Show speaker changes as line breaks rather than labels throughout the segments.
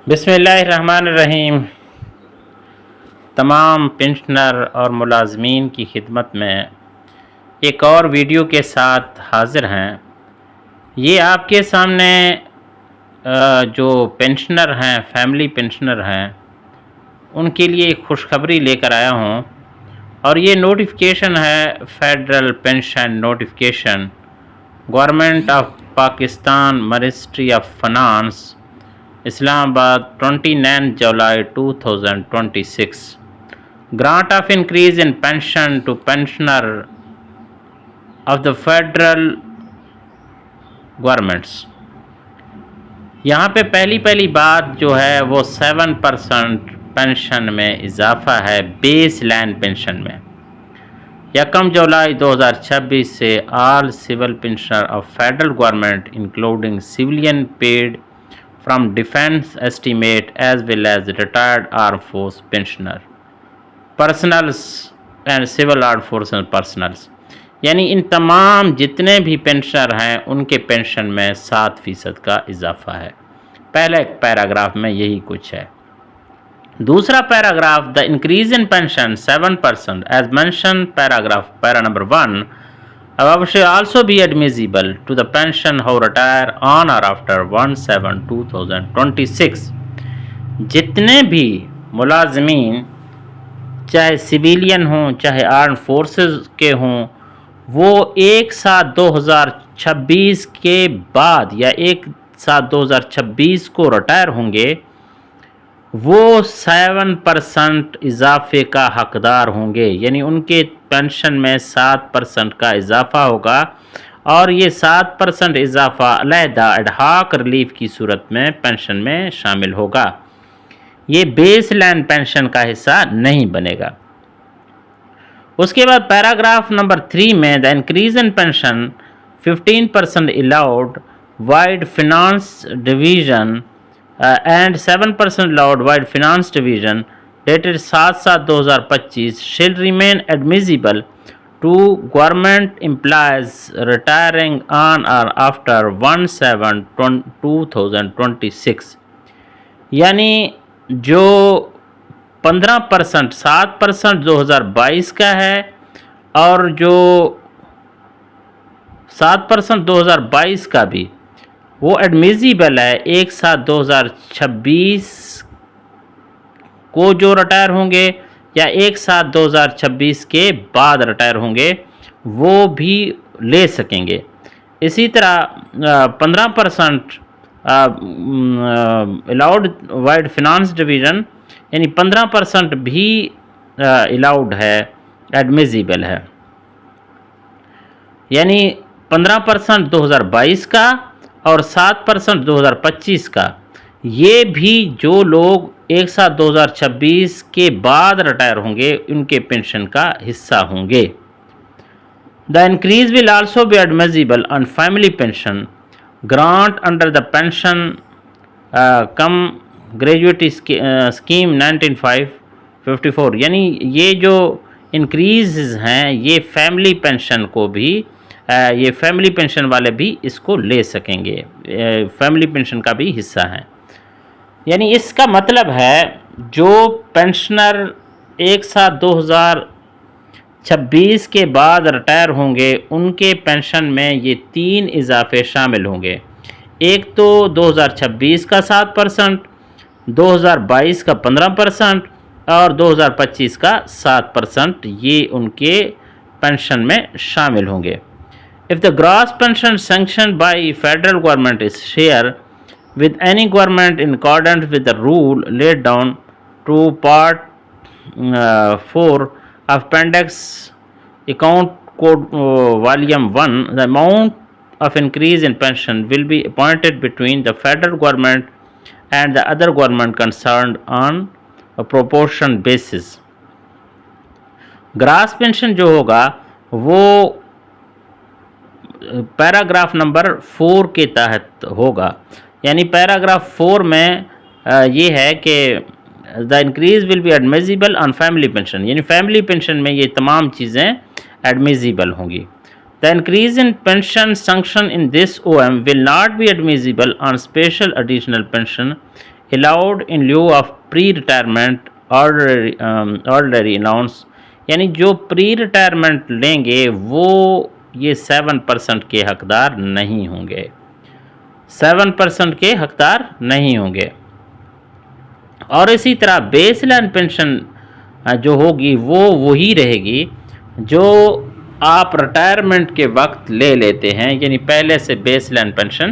بسم اللہ الرحمن الرحیم۔ تمام پنشنر اور ملازمین کی خدمت میں ایک اور ویڈیو کے ساتھ حاضر ہیں۔ یہ آپ کے سامنے جو پنشنر ہیں، فیملی پنشنر ہیں، ان کے لیے ایک خوشخبری لے کر آیا ہوں، اور یہ نوٹیفیکیشن ہے federal pension notification, government of Pakistan, ministry of finance, Islamabad, 29 July 2026. Grant of increase in pension to pensioner of the federal governments. یہاں پہ پہلی بات جو ہے وہ 7% پینشن میں اضافہ ہے، بیس لائن پینشن میں۔ 1 جولائی 2026 سے all civil pensioner of federal government including civilian paid from defense estimate as well as retired armed force pensioner, personals and civil armed forces personals، یعنی ان تمام جتنے بھی پینشنر ہیں ان کے پینشن میں 7% کا اضافہ ہے۔ پہلے پیراگراف میں یہی کچھ ہے۔ دوسرا paragraph, the increase in pension 7% as mentioned para number 1 above shall also be admissible to the pension who retire on or after 1/7/2026۔ جتنے بھی ملازمین چاہے سویلین ہوں چاہے آرم فورسز کے ہوں، وہ 1/7/2026 کے بعد یا 1/7/2026 کو ریٹائر ہوں گے، وہ 7% اضافے کا حقدار ہوں گے، یعنی ان کے پینشن میں 7% کا اضافہ ہوگا، اور یہ 7% اضافہ علیحدہ ایڈہاک ریلیف کی صورت میں پینشن میں شامل ہوگا، یہ بیس لائن پینشن کا حصہ نہیں بنے گا۔ اس کے بعد پیراگراف نمبر 3 میں the increase in pension 15% allowed wide finance division and 7% allowed wide finance division dated 7/7/2025 shall remain admissible to government employees retiring on or after 1/7/2026، یعنی جو 15% 7% 2022 کا ہے، اور جو 7% 2022 کا بھی وہ ایڈمیزیبل ہے 1/7/2026 کو جو ریٹائر ہوں گے یا 1/7/2026 کے بعد ریٹائر ہوں گے وہ بھی لے سکیں گے۔ اسی طرح 15% الاؤڈ وائڈ فنانس ڈویژن، یعنی 15% بھی الاؤڈ ہے، ایڈمیزیبل ہے، یعنی 15% 2022 کا اور 7% 2025 کا، یہ بھی جو لوگ 1/7/2026 کے بعد ریٹائر ہوں گے ان کے پینشن کا حصہ ہوں گے۔ The increase will also be admissible on family pension grant under the pension cum gratuity scheme 1954، یعنی یہ جو انکریز ہیں یہ فیملی پینشن کو بھی یہ فیملی پینشن والے بھی اس کو لے سکیں گے، فیملی پینشن کا بھی حصہ ہیں۔ یعنی اس کا مطلب ہے جو پینشنر 1/7/2026 کے بعد ریٹائر ہوں گے ان کے پینشن میں یہ 3 اضافے شامل ہوں گے، ایک تو 2026 کا 7%، 2022 کا 15% اور 2025 کا 7%، یہ ان کے پینشن میں شامل ہوں گے۔ If the gross pension sanctioned by federal government is shared with any government in accordance with the rule laid down to Part 4 of Appendix Account Code Volume 1, the amount of increase in pension will be appointed between the federal government and the other government concerned on a proportion basis۔ Gross pension جو ہوگا وہ paragraph number 4 کے تحت ہوگا، یعنی paragraph 4 میں یہ ہے کہ the increase will be admissible on family pension، یعنی فیملی پینشن میں یہ تمام چیزیں ایڈمیزیبل ہوں گی۔ The increase in pension sanctioned in this OM will not be admissible on special additional pension allowed in lieu of pre-retirement ordinary allowance، یعنی جو پری retirement لیں گے وہ یہ 7% کے حقدار نہیں ہوں گے، 7% کے حقدار نہیں ہوں گے۔ اور اسی طرح بیس لائن پینشن جو ہوگی وہ وہی رہے گی جو آپ ریٹائرمنٹ کے وقت لے لیتے ہیں، یعنی پہلے سے بیس لائن پینشن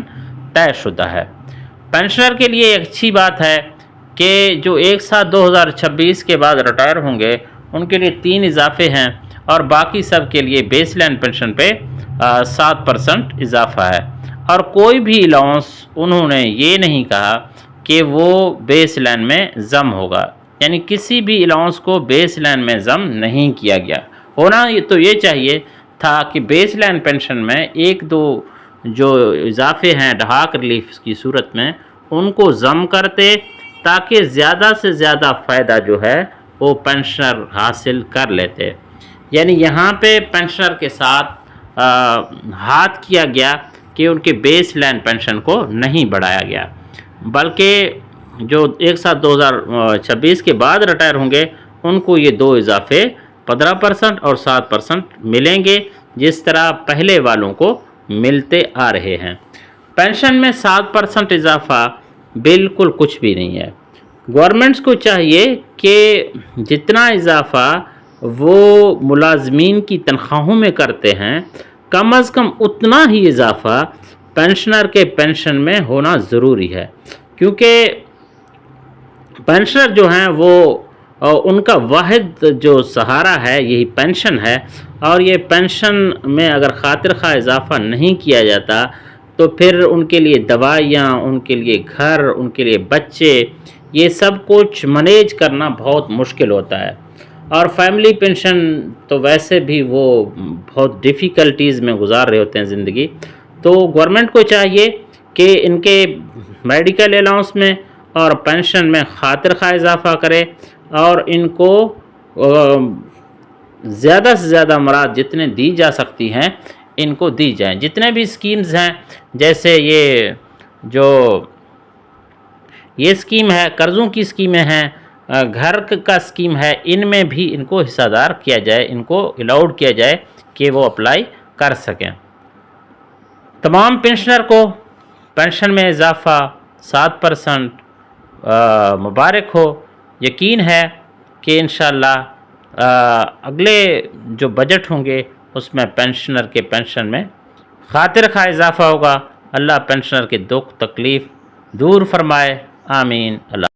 طے شدہ ہے۔ پینشنر کے لیے ایک اچھی بات ہے کہ جو 1/7/2026 کے بعد ریٹائر ہوں گے ان کے لیے 3 اضافے ہیں، اور باقی سب کے لیے بیس لائن پینشن پہ 7% اضافہ ہے۔ اور کوئی بھی الاؤنس انہوں نے یہ نہیں کہا کہ وہ بیس لائن میں ضم ہوگا، یعنی کسی بھی الاؤنس کو بیس لائن میں ضم نہیں کیا گیا۔ ہونا تو یہ چاہیے تھا کہ بیس لائن پینشن میں 1-2 جو اضافے ہیں ڈھاک ریلیف کی صورت میں ان کو ضم کرتے، تاکہ زیادہ سے زیادہ فائدہ جو ہے وہ پینشنر حاصل کر لیتے۔ یعنی یہاں پہ پینشنر کے ساتھ ہاتھ کیا گیا کہ ان کے بیس لائن پینشن کو نہیں بڑھایا گیا، بلکہ جو 1/7/2026 کے بعد ریٹائر ہوں گے ان کو یہ 2 اضافے 15% اور 7% ملیں گے، جس طرح پہلے والوں کو ملتے آ رہے ہیں۔ پینشن میں 7% اضافہ بالکل کچھ بھی نہیں ہے۔ گورنمنٹس کو چاہیے کہ جتنا اضافہ وہ ملازمین کی تنخواہوں میں کرتے ہیں، کم از کم اتنا ہی اضافہ پینشنر کے پینشن میں ہونا ضروری ہے، کیونکہ پینشنر جو ہیں وہ ان کا واحد جو سہارا ہے یہی پینشن ہے، اور یہ پینشن میں اگر خاطر خواہ اضافہ نہیں کیا جاتا تو پھر ان کے لیے دوائیاں، ان کے لیے گھر، ان کے لیے بچے، یہ سب کچھ مینیج کرنا بہت مشکل ہوتا ہے۔ اور فیملی پینشن تو ویسے بھی وہ بہت ڈیفیکلٹیز میں گزار رہے ہوتے ہیں زندگی، تو گورنمنٹ کو چاہیے کہ ان کے میڈیکل الاؤنس میں اور پینشن میں خاطر خواہ اضافہ کرے، اور ان کو زیادہ سے زیادہ مراد جتنے دی جا سکتی ہیں ان کو دی جائیں۔ جتنے بھی اسکیمز ہیں، جیسے یہ اسکیم ہے، قرضوں کی اسکیمیں ہیں، گھر کا اسکیم ہے، ان میں بھی ان کو حصہ دار کیا جائے، ان کو الاؤڈ کیا جائے کہ وہ اپلائی کر سکیں۔ تمام پینشنر کو پینشن میں اضافہ 7% مبارک ہو۔ یقین ہے کہ انشاءاللہ اگلے جو بجٹ ہوں گے اس میں پینشنر کے پینشن میں خاطر خواہ اضافہ ہوگا۔ اللہ پینشنر کے دکھ تکلیف دور فرمائے، آمین۔ اللہ